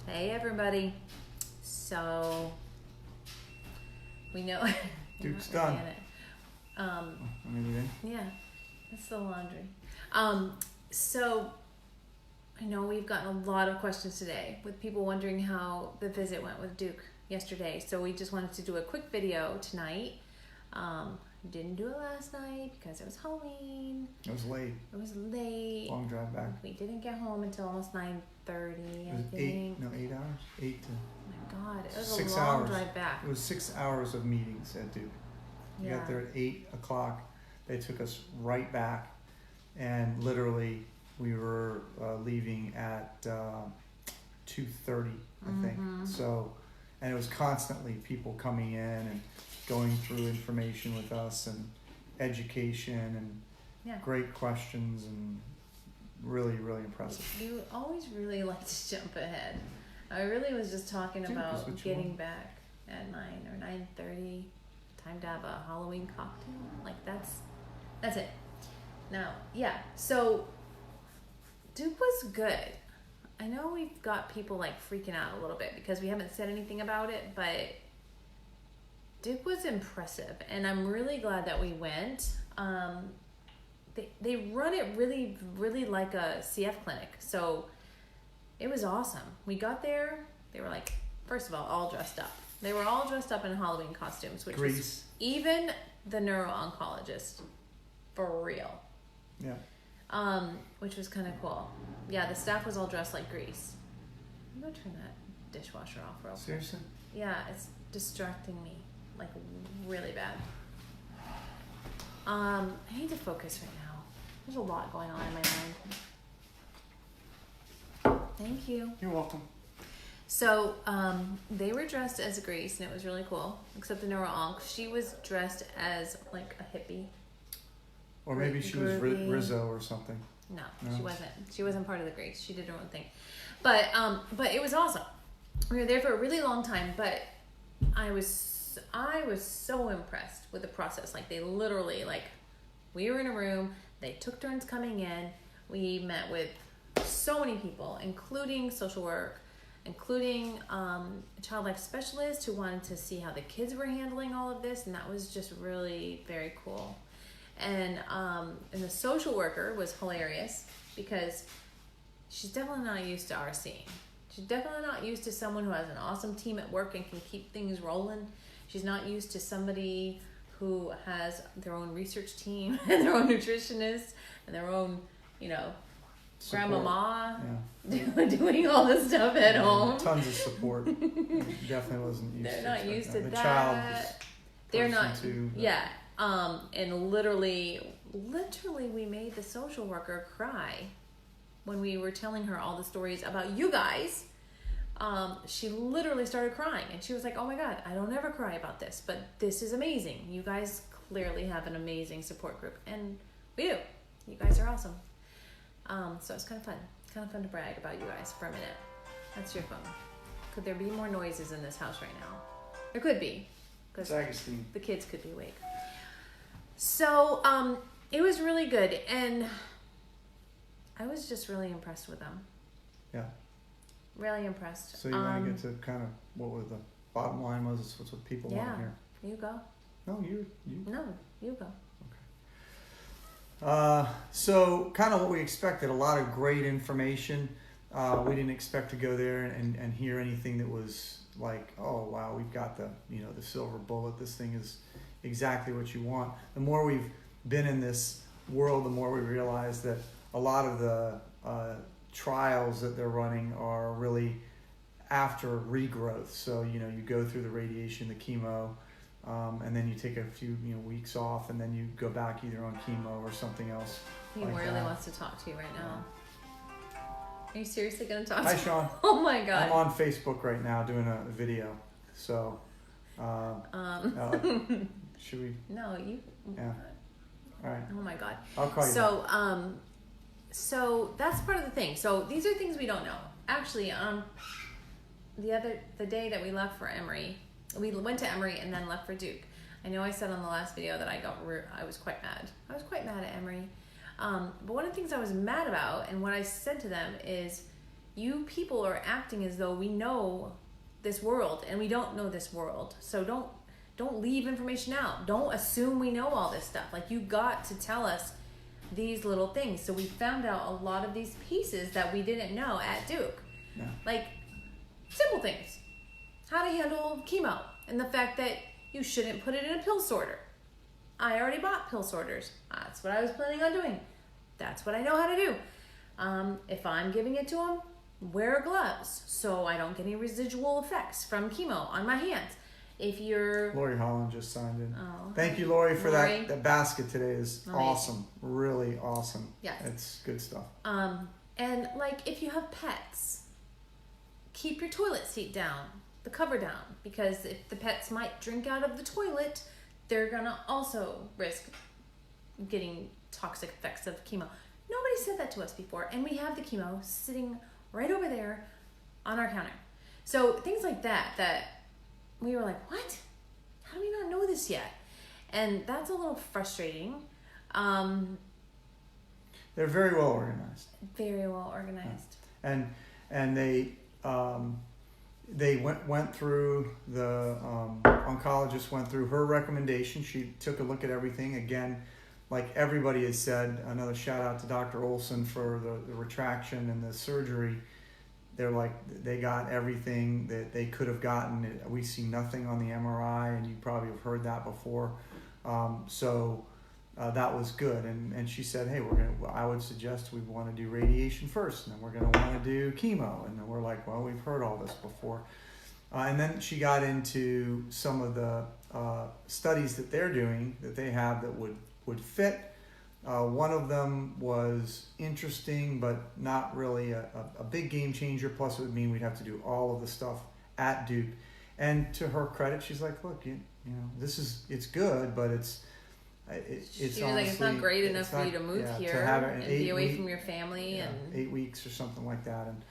Hey everybody. So we know Duke's done. Yeah, it's the laundry. So I know we've gotten a lot of questions today with people wondering how the visit went with Duke yesterday. So we just wanted to do a quick video tonight. Didn't do it last night because it was Halloween. It was late. Long drive back. We didn't get home until almost 9:30. It was 8 hours. 8 to. Oh my God, it was 6 a long hours. drive back. It was 6 hours of meetings at Duke. We got there at 8 o'clock. They took us right back, and literally we were leaving at 2:30, I think. So, and it was constantly people coming in and going through information with us and education and great questions and really, really impressive. You always really like to jump ahead. I really was just talking about getting back at 9 or 9:30. Time to have a Halloween cocktail. Like that's it. Now, so Duke was good. I know we've got people like freaking out a little bit because we haven't said anything about it, but Duke was impressive, and I'm really glad that we went. They run it really, really like a CF clinic, so it was awesome. We got there, they were like, first of all dressed up. They were all dressed up in Halloween costumes, which was even the neuro-oncologist, for real. Yeah. Which was kind of cool. Yeah, the staff was all dressed like Grease. I'm gonna turn that dishwasher off real quick. Seriously? Yeah, it's distracting me. Like really bad. I need to focus right now. There's a lot going on in my mind. Thank you. You're welcome. So they were dressed as Grease, and it was really cool. Except the neuro-onc, she was dressed as like a hippie. Or maybe she was Rizzo or something. No, she wasn't. She wasn't part of the Grease. She did her own thing. But it was awesome. We were there for a really long time, but I was so impressed with the process. Like they literally, we were in a room, they took turns coming in. We met with so many people, including social work, including a child life specialist who wanted to see how the kids were handling all of this. And that was just really very cool. And the social worker was hilarious because she's definitely not used to our scene. She's definitely not used to someone who has an awesome team at work and can keep things rolling. She's not used to somebody who has their own research team and their own nutritionist and their own, grandmama doing all this stuff at home. Tons of support. Definitely wasn't used to They're not used to the that. Child They're not. And literally we made the social worker cry when we were telling her all the stories about you guys. She literally started crying, and she was like, oh my God, I don't ever cry about this, but this is amazing. You guys clearly have an amazing support group, and we do. You guys are awesome. So it's kind of fun to brag about you guys for a minute. That's your phone. Could there be more noises in this house right now? There could be, because the kids could be awake. So it was really good, and I was just really impressed with them. Yeah. Really impressed. So you want to get to kind of what was the bottom line was? What's what people want to hear? You go. No, you. No, you go. Okay. So kind of what we expected. A lot of great information. We didn't expect to go there and hear anything that was like, oh wow, we've got the silver bullet. This thing is exactly what you want. The more we've been in this world, the more we realize that a lot of the trials that they're running are really after regrowth. So you go through the radiation, the chemo, and then you take a few weeks off, and then you go back either on chemo or something else. He really wants to talk to you right now. Are you seriously going to talk to Hi, Sean. Oh my God. I'm on Facebook right now doing a video. So should we? No, you. Yeah. All right. Oh my God. I'll call you. So that's part of the thing. So these are things we don't know. Actually, the day that we left for Emory, we went to Emory and then left for Duke. I know I said on the last video that I was quite mad. I was quite mad at Emory. But one of the things I was mad about, and what I said to them is, you people are acting as though we know this world, and we don't know this world. So don't leave information out. Don't assume we know all this stuff. Like, you got to tell us these little things. So we found out a lot of these pieces that we didn't know at Duke. Yeah. Like, simple things. How to handle chemo, and the fact that you shouldn't put it in a pill sorter. I already bought pill sorters. That's what I was planning on doing. That's what I know how to do. If I'm giving it to them, wear gloves so I don't get any residual effects from chemo on my hands. If you're... Lori Holland just signed in. Oh, Thank you, Lori, for Lori. that. The basket today is Amazing. awesome. Really awesome. Yes. It's good stuff. And like, if you have pets, keep your toilet seat down, the cover down, because if the pets might drink out of the toilet, they're gonna also risk getting toxic effects of chemo. Nobody said that to us before, and we have the chemo sitting right over there on our counter. So things like that we were like, what? How do we not know this yet? And that's a little frustrating. They're very well organized. Very well organized. Yeah. And they went through, the oncologist went through her recommendation. She took a look at everything. Again, like everybody has said, another shout out to Dr. Olson for the retraction and the surgery. They're like, they got everything that they could have gotten. We see nothing on the MRI, and you probably have heard that before. So that was good. And she said, hey, I would suggest we want to do radiation first, and then we're going to want to do chemo. And then we're like, well, we've heard all this before. And then she got into some of the studies that they're doing, that they have, that would fit. One of them was interesting, but not really a big game changer. Plus, it would mean we'd have to do all of the stuff at Duke. And to her credit, she's like, look, you know, it's good, but it's she was like, it's not great enough for you to move here to have and be away from your family. And 8 weeks or something like that. And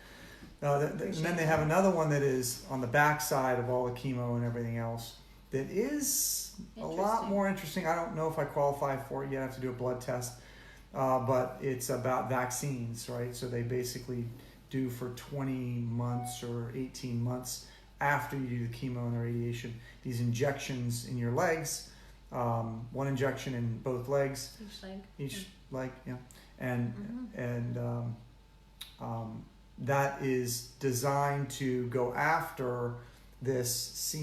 then they have another one that is on the backside of all the chemo and everything else that is a lot more interesting. I don't know if I qualify for it yet. I have to do a blood test. But it's about vaccines, right? So they basically do for 20 months or 18 months after you do the chemo and the radiation, these injections in your legs, one injection in both legs. Each leg, yeah. And that is designed to go after this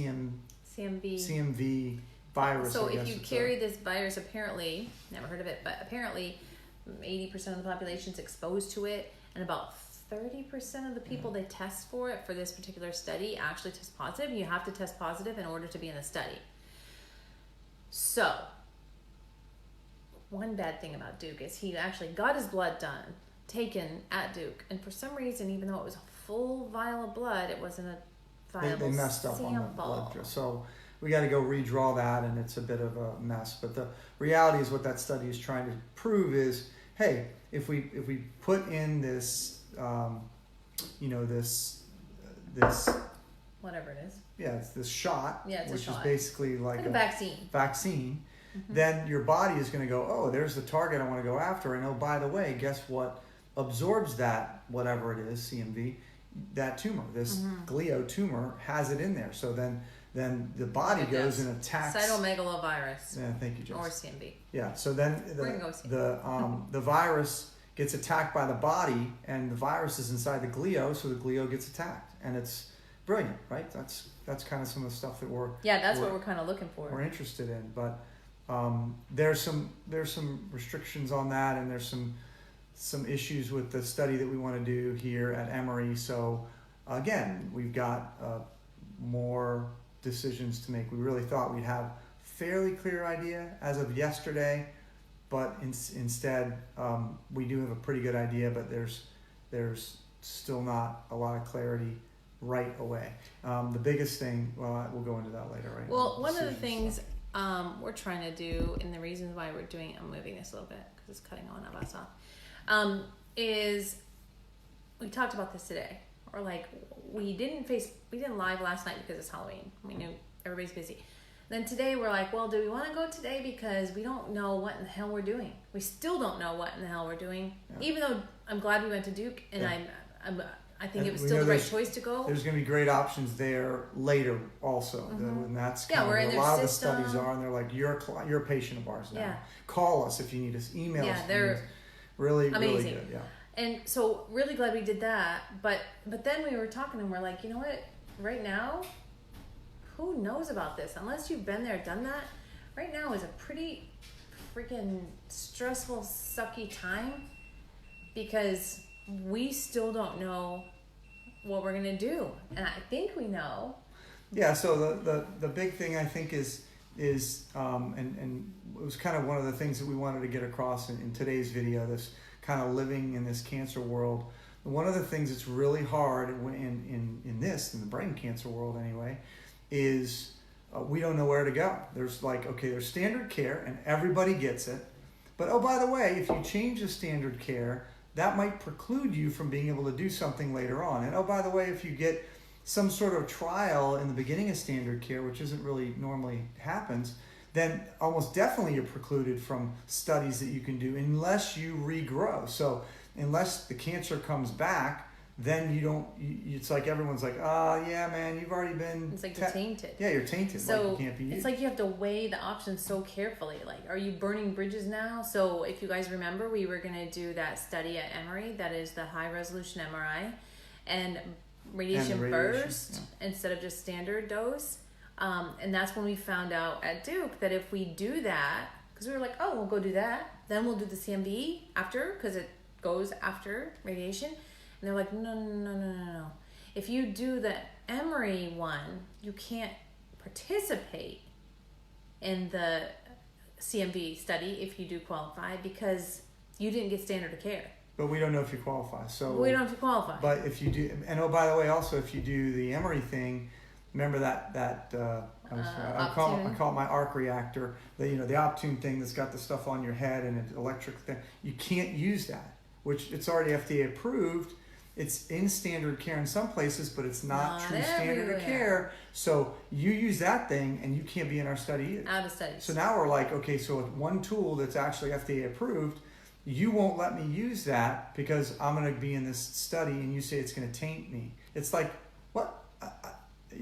CMV virus. So if you carry this virus, apparently, never heard of it, but apparently 80% of the population is exposed to it, and about 30% of the people they test for it for this particular study actually test positive. You have to test positive in order to be in the study. So, one bad thing about Duke is he actually got his blood taken at Duke, and for some reason, even though it was a full vial of blood, it wasn't a viable they messed up sample. on the blood. So we got to go redraw that, and it's a bit of a mess. But the reality is, what that study is trying to prove is, hey, if we put in this, this whatever it is. Yeah, it's this shot, which is basically like a vaccine. Mm-hmm. Then your body is going to go, oh, there's the target I want to go after. And oh, by the way, guess what absorbs that, whatever it is, CMV, that tumor, this glio tumor has it in there. So then the body goes and attacks. Cytomegalovirus. Yeah, thank you, Jess. Or CMV. Yeah, so then the virus gets attacked by the body, and the virus is inside the glio, so the glio gets attacked. And it's brilliant, right? That's kind of some of the stuff that we're what we're kind of looking for. We're interested in, but there's some restrictions on that, and there's some issues with the study that we want to do here at Emory. So again, we've got more decisions to make. We really thought we'd have fairly clear idea as of yesterday, but instead we do have a pretty good idea, but there's still not a lot of clarity right away. The biggest thing, well, we'll go into that later, right? Well, one of the things we're trying to do, and the reasons why we're doing, I'm moving this a little bit because it's cutting one of us off, is we talked about this today. Or like, we didn't live last night because it's Halloween. We knew everybody's busy. Then today we're like, well, do we want to go today because we don't know what in the hell we're doing. We still don't know what in the hell we're doing, even though I'm glad we went to Duke, and I think And it was we still know the right there's- choice to go. There's going to be great options there later also, and that's Yeah, kind we're of in where a their lot of the system. studies are, and they're like, you're a patient of ours now. Yeah. Call us if you need us. Email Yeah, us. if you they're need us. Really amazing. good. Yeah. And so really glad we did that. But then we were talking and we're like, you know what? Right now, who knows about this? Unless you've been there, done that. Right now is a pretty freaking stressful, sucky time because we still don't know what we're gonna do. And I think we know. Yeah. So the big thing I think is and it was kind of one of the things that we wanted to get across in today's video. This kind of living in this cancer world. One of the things that's really hard in the brain cancer world anyway, is we don't know where to go. There's there's standard care and everybody gets it. But oh, by the way, if you change the standard care, that might preclude you from being able to do something later on. And oh, by the way, if you get some sort of trial in the beginning of standard care, which isn't really normally happens, then almost definitely you're precluded from studies that you can do unless you regrow. So unless the cancer comes back, then you don't, it's like everyone's like, yeah, man, you've already been... It's like you're tainted. Yeah, you're tainted. So you can't be used. it's like you have to weigh the options so carefully. Like, are you burning bridges now? So if you guys remember, we were going to do that study at Emory. That is the high resolution MRI and radiation burst instead of just standard dose. And that's when we found out at Duke that if we do that, because we were like, oh, we'll go do that. Then we'll do the CMV after, because it goes after radiation. And they're like, no. If you do the Emory one, you can't participate in the CMV study if you do qualify because you didn't get standard of care. But we don't know if you qualify. So we don't have to qualify. But if you do, and oh, by the way, also if you do the Emory thing, remember that I call it my arc reactor. The Optune thing that's got the stuff on your head and an electric thing. You can't use that, which it's already FDA approved. It's in standard care in some places, but it's not true standard of care. So you use that thing, and you can't be in our study either. Out of studies. So now we're like, okay, so with one tool that's actually FDA approved, you won't let me use that because I'm going to be in this study, and you say it's going to taint me. It's like, what?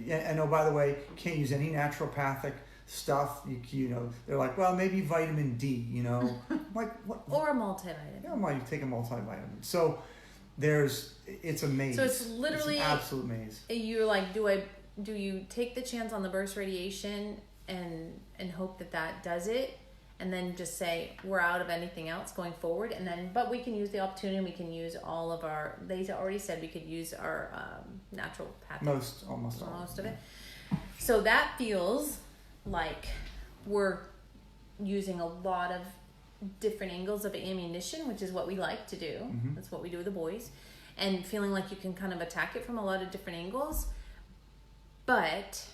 And oh, by the way, can't use any naturopathic stuff. They're like, well, maybe vitamin D. I'm like, what? Or a multivitamin. Yeah, you take a multivitamin. So it's a maze. So it's literally an absolute maze. You're like, do you take the chance on the burst radiation and hope that does it, and then just say we're out of anything else going forward, and then but we can use the opportunity. We can use all of our. They already said we could use our naturopathic. Almost of it. So that feels like we're using a lot of different angles of ammunition, which is what we like to do. Mm-hmm. That's what we do with the boys, and feeling like you can kind of attack it from a lot of different angles, but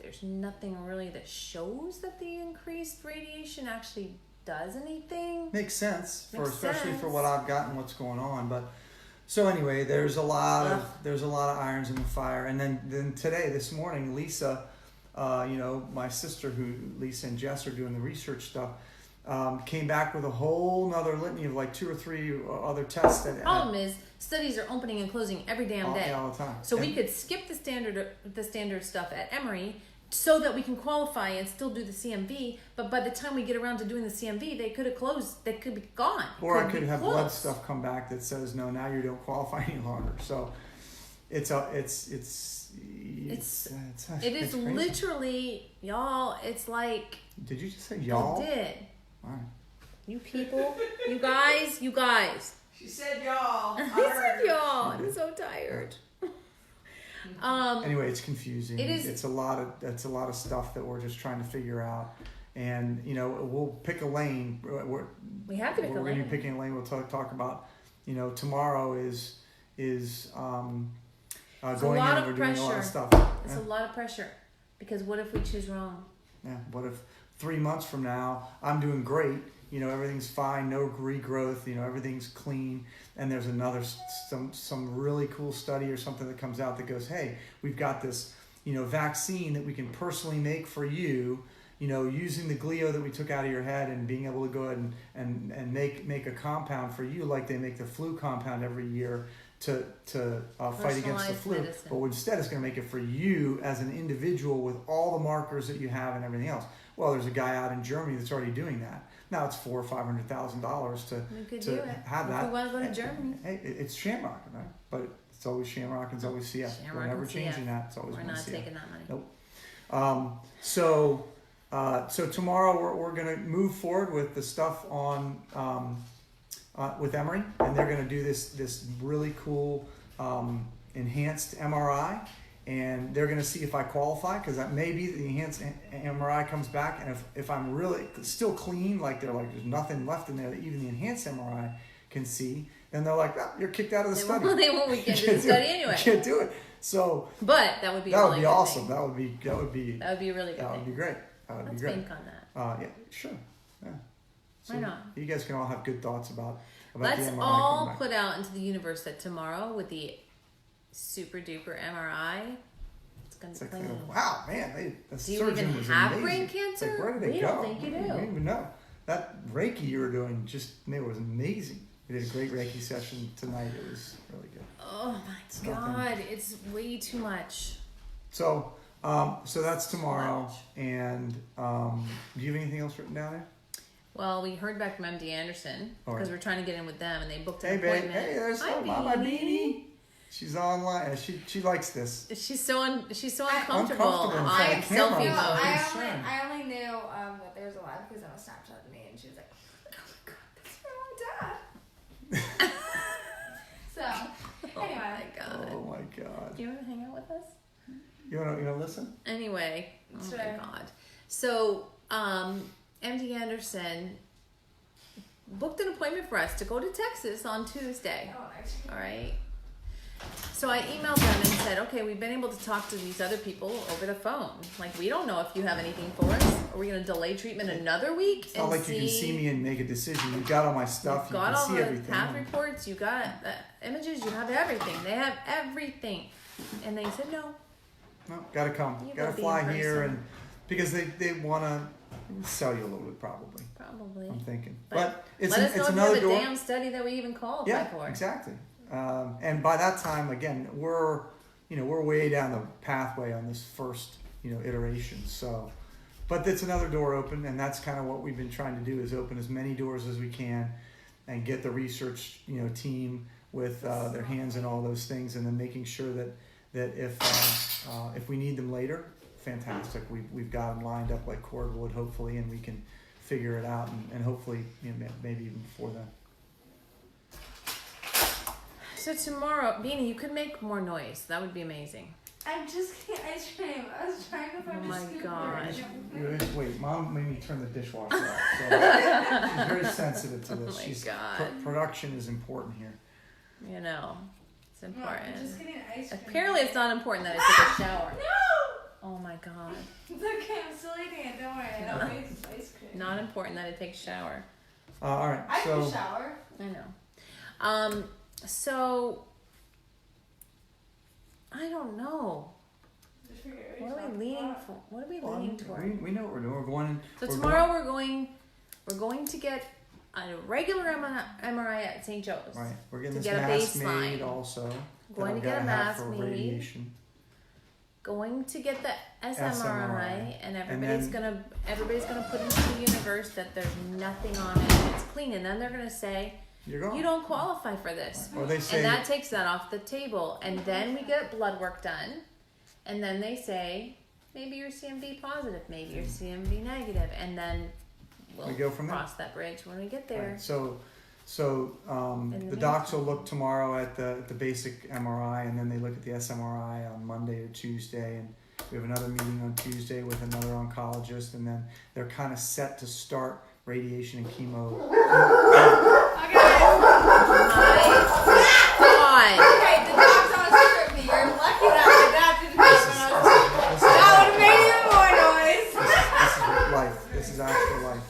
there's nothing really that shows that the increased radiation actually does anything. Makes sense especially sense. for what I've got and what's going on. But so anyway, there's a lot of irons in the fire. And then today, this morning, Lisa, my sister, Lisa and Jess are doing the research stuff. Came back with a whole nother litany of like 2 or 3 other tests. Problem is, studies are opening and closing every damn day. All the time. So we could skip the standard stuff at Emory so that we can qualify and still do the CMV. But by the time we get around to doing the CMV, they could have closed. They could be gone. Or I could have blood stuff come back that says no, now you don't qualify any longer. So it is literally, y'all. It's like. Did you just say y'all? I did. All right. You people, you guys. She said y'all. I said y'all. I'm so tired. Anyway, it's confusing. It is. It's a lot of stuff that we're just trying to figure out, and we'll pick a lane. We have to pick a lane. We're going to be picking a lane. We'll talk about. Tomorrow is going in. We're doing a lot of stuff. It's a lot of pressure because what if we choose wrong? Yeah. What if 3 months from now I'm doing great? Everything's fine, no regrowth, everything's clean, and there's another some really cool study or something that comes out that goes, hey, we've got this vaccine that we can personally make for you, using the glio that we took out of your head and being able to go ahead and make a compound for you like they make the flu compound every year, to fight against the Personalized flu, medicine. but instead it's going to make it for you as an individual with all the markers that you have and everything else. Well, there's a guy out in Germany that's already doing that. Now it's $400,000 or $500,000 We could to do it. have If that. we want to go to Germany. Hey, it's Shamrock, right? But it's always Shamrock and it's always CF. Shamrock We're never and changing CF. that. It's always We're one not CF. taking that money. Nope. So tomorrow we're going to move forward with the stuff on with Emory, and they're going to do this really cool enhanced MRI, and they're going to see if I qualify, because maybe the enhanced MRI comes back, and if I'm really still clean, like they're like there's nothing left in there that even the enhanced MRI can see, then they're like, oh, you're kicked out of the study. Well, they won't. We can't do the study anyway. You can't do it. So But that would be that a would really be good awesome. thing. That would be That would be a really good that would thing. be great. That would Let's be great. think on that. Yeah, sure. Yeah. So Why not? You guys can all have good thoughts about Let's the MRI all coming back. put out into the universe that tomorrow with the super duper MRI, it's going It's to be like, clean. wow, man, the Do you surgeon even was have amazing. brain It's cancer? like, where did it We go? don't think you do. We don't even know. That Reiki you were doing it was amazing. We did a great Reiki session tonight. It was really good. Oh my God, it's way too much. So, so that's tomorrow. Much. And do you have anything else written down there? Well, we heard back from MD Anderson All because right. we're trying to get in with them, and they booked Hey, an babe. appointment. Hey, there's Hi, my Beanie. beanie. She's online. She likes this. She's so uncomfortable Uncomfortable in front on of the camera. selfie No, mode. Concerned. I only knew that there was a live because I was Snapchatting me, and she was like, "Oh my God, that's my mom and dad." So Oh anyway, my God. Oh my God. Do you want to hang out with us? You wanna listen? Anyway, oh Sure. my God. So, MD Anderson booked an appointment for us to go to Texas on Tuesday. oh, actually, All right. So I emailed them and said, okay, we've been able to talk to these other people over the phone. Like, we don't know if you have anything for us. Are we going to delay treatment another week? It's not like you can see me and make a decision. You got all my stuff. You've got you all can see the everything. path reports. You got the images. You have everything. They have everything. And they said, no. No, gotta come. You Gotta gotta be fly in here, person. and because they wanna sell you a little bit, probably. Probably. I'm thinking, But but it's Let us know it's if you another have a door. damn study that we even qualify Yeah, for. exactly. And by that time, again, we're way down the pathway on this first iteration. So, but it's another door open, and that's kind of what we've been trying to do, is open as many doors as we can, and get the research team with their hands in all those things, and then making sure that if we need them later, fantastic. We've got them lined up like cordwood, hopefully, and we can figure it out, and hopefully maybe even before then. So tomorrow, Beanie, you could make more noise. That would be amazing. I'm just getting ice cream. I was trying to find Oh my a scoop. God. Wait, Mom made me turn the dishwasher off. So she's very sensitive to this. Oh my God. Production is important here. It's No, I'm important. just getting ice cream. Apparently, it's not important that I take a shower. No! Oh my God. It's okay, I'm still eating it. Don't worry. I don't waste ice cream. Not important that I take a shower. All right, I so can shower. I know. So I don't know. Just figure it What are out. we leaning for? What are we leaning toward? we know what we're doing. We're going. So we're tomorrow we're going to get a regular MRI at St. Joe's. Right, we're getting to this get a mask baseline. made also. Going that to I've get a gotta have mask for made. radiation. Going to get the SMRI, SMRI. and And everybody's gonna put into the universe that there's nothing on it and it's clean, and then they're gonna say You're going. you don't qualify for this, Or they say and that takes that off the table, and then we get blood work done, and then they say maybe you're CMV positive, maybe you're CMV negative, and then we'll We go from there. cross that bridge when we get there. Right, So In the the docs will look tomorrow at the basic MRI, and then they look at the SMRI on Monday or Tuesday, and we have another meeting on Tuesday with another oncologist, and then they're kind of set to start radiation and chemo. Okay. My God. Okay, the dog's on strip me. You're lucky that the dog didn't come. That would have made even more noise. This is life. This is actual life.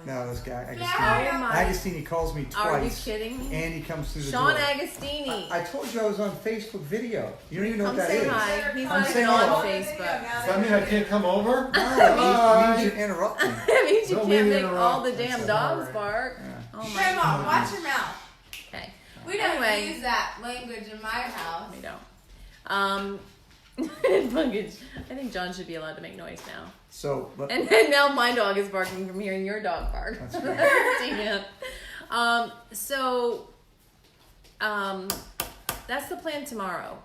No, this guy Oh Agostini. my! Agostini calls me twice. Are you kidding me? And he comes through the Sean door. Agostini. I told you I was on Facebook video. You don't even know Come what that say is. hi. He's I'm not even saying on hello. Facebook. Does that mean I can't come over? No, it means you're interrupting. That means you Don't can't mean to make all the interrupt. damn It's dogs alright. bark. Yeah. Oh my Grandma, watch your mouth. Okay. We don't Anyway. use that language in my house. We don't. Luggage. I think John should be allowed to make noise now. So, but And then now my dog is barking from hearing your dog bark. That's right. Damn. That's the plan tomorrow.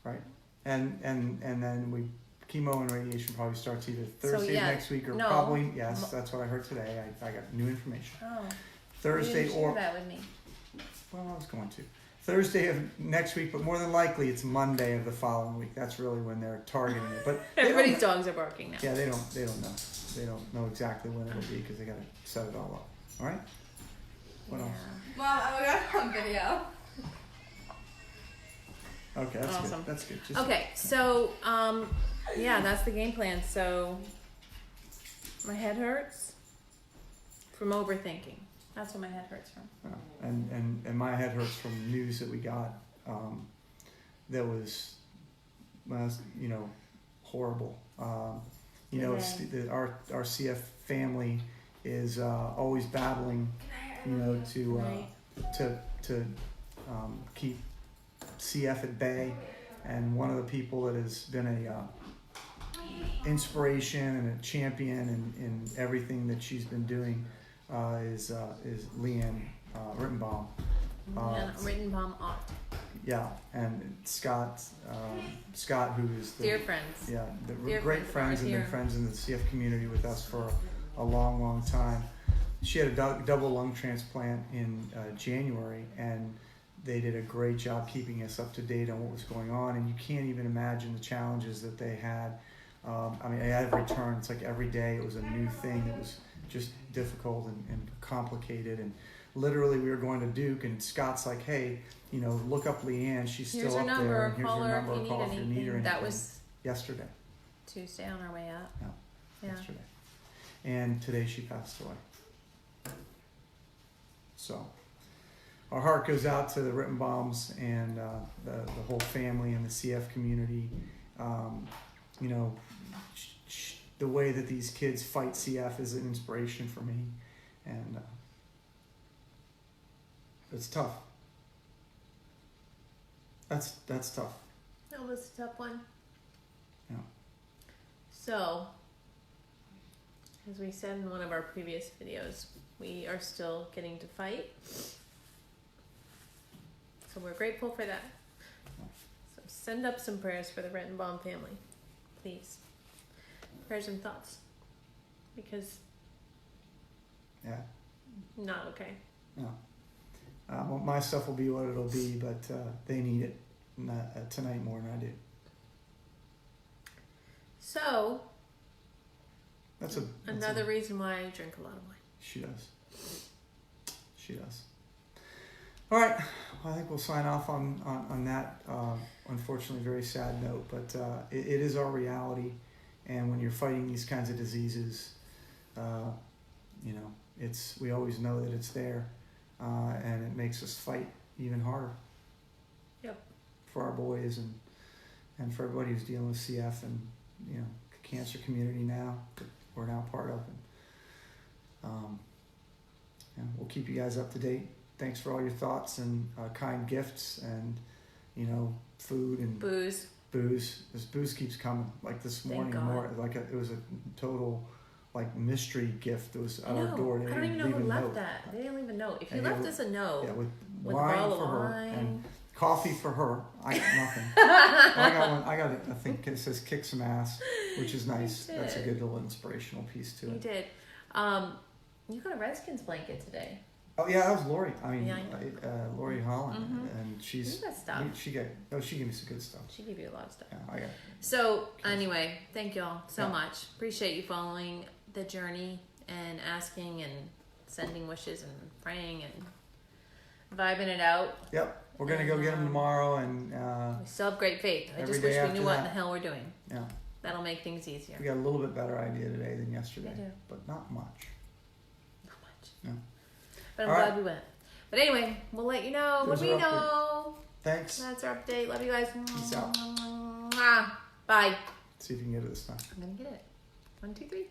right, and then chemo and radiation probably starts either Thursday yeah, next week or no. probably that's what I heard today. I got new information. Oh. Thursday You didn't share or that with me. well, I was going to Thursday of next week, but more than likely it's Monday of the following week. That's really when they're targeting it. But they don't- Everybody's dogs are barking now. yeah, they don't know. They don't know exactly when it'll be because they got to set it all up. All right. What else? Mom, we got it on video. Okay, that's Awesome. good. That's good. Just, Okay, so yeah, that's the game plan. So my head hurts from overthinking. That's what my head hurts from. and my head hurts from news that we got that was horrible. Okay. Our CF family is always battling, to keep CF at bay, and one of the people that has been a inspiration and a champion in everything that she's been doing is Leanne Rittenbaum. Rittenbaum Ott. Yeah, and Scott, who is the Dear friends. yeah, the Dear great friends, friends and right been here. friends in the CF community with us for a long, long time. She had a double lung transplant in January, and they did a great job keeping us up to date on what was going on. And you can't even imagine the challenges that they had. At every turn, it's like every day it was a new thing that was just difficult and complicated. And literally, we were going to Duke, and Scott's like, "Hey, look up Leanne. She's Here's still her up number. there. And here's Call her her number. if you Call need if you need her." anything. That anything." was yesterday. Tuesday on our way up. Yeah. Yesterday. And today she passed away. So, our heart goes out to the Rittenbaums and the whole family and the CF community. The way that these kids fight CF is an inspiration for me, and it's tough. That's tough. That was a tough one. Yeah. So, as we said in one of our previous videos, we are still getting to fight. So we're grateful for that. So send up some prayers for the Rittenbaum family, please. Prayers and thoughts. Because Yeah. not okay. No. Well, my stuff will be what it'll be, but they need it tonight more than I do. So, That's another reason why I drink a lot of wine. She does. She does. All right. Well, I think we'll sign off on that, unfortunately, very sad note. But it is our reality. And when you're fighting these kinds of diseases, we always know that it's there. And it makes us fight even harder. Yep. For our boys and for everybody who's dealing with CF and, the cancer community now that we're now part of. And we'll keep you guys up to date. Thanks for all your thoughts and kind gifts and, food and Booze. booze. This booze keeps coming. Like this Thank morning, God. it was a total mystery gift that was I at our know. door. I don't even know who left that. They didn't leave a note. If you And left it us a note Yeah, with with a wine bottle for of her wine. and coffee for her. I got nothing. I got one. I got it. I think it says "kick some ass," which is nice. You That's a did. good little inspirational piece to You it. did. You got a Redskins blanket today. Oh yeah, that was Lori. Yeah, Lori Holland, Mhm. and she's You got stuff. she gave me some good stuff. She gave you a lot of stuff. Yeah, I got. So anyway, thank y'all so Yeah. much. Appreciate you following the journey and asking and sending wishes and praying and vibing it out. Yep, we're gonna go get them tomorrow, and We still have great faith. I Every just day wish we after knew what that. the hell we're doing. yeah, That'll make things easier. we got a little bit better idea today than yesterday, We do. but not much. Not much. Yeah. But I'm All glad right. we went. But anyway, we'll let you know when There's we our update. know. Thanks. That's our update. Love you guys. Peace out. Bye. See if you can get it this time. I'm gonna get it. 1, 2, 3.